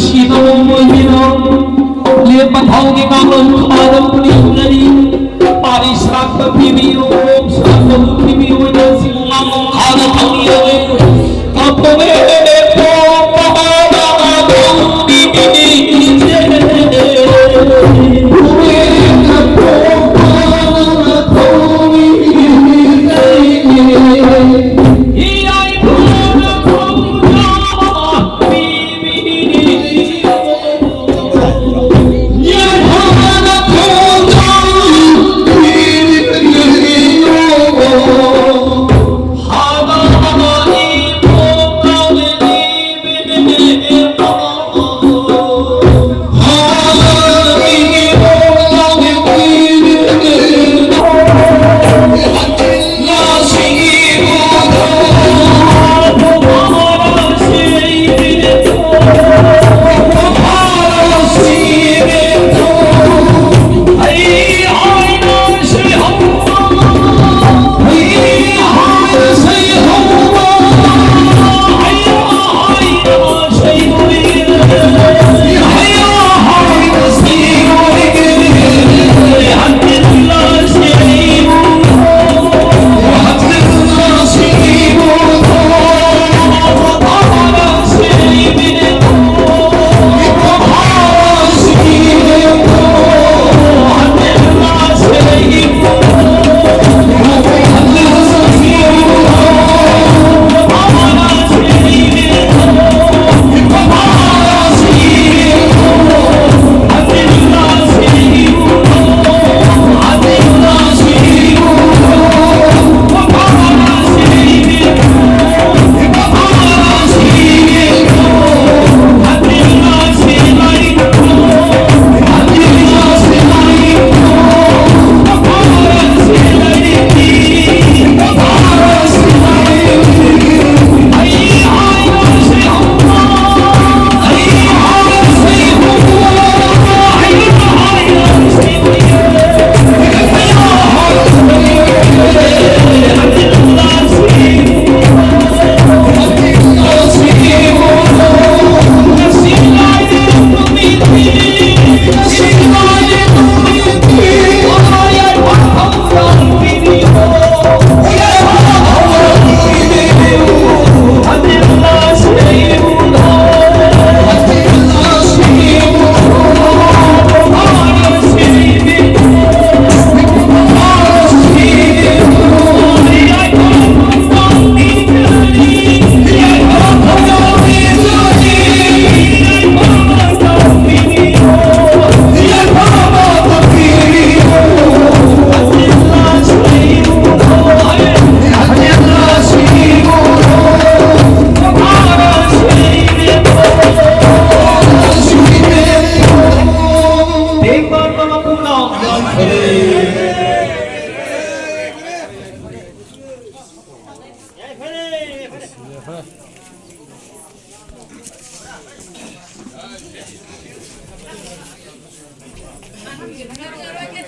စီတော်မွေးတော်လေပထောင်းကကောင်းလို့ခေါ်တော့ပြည်နေပါရိစာကပြည်မီယောစာကပြည်မီယောနဲ့စီမမောခါတော့ပြည်ရောတော့ပေါ်မေပေါ်ပါပါတော့ဒီဒီကျေဘူရေကပေါ်ပါတော့ဒီ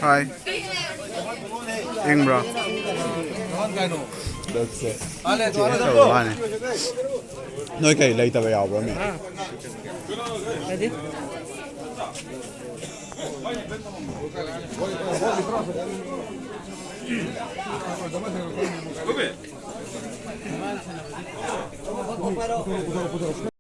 Hi. Ing bro. Nói kỳ lấy tao vào bro mày.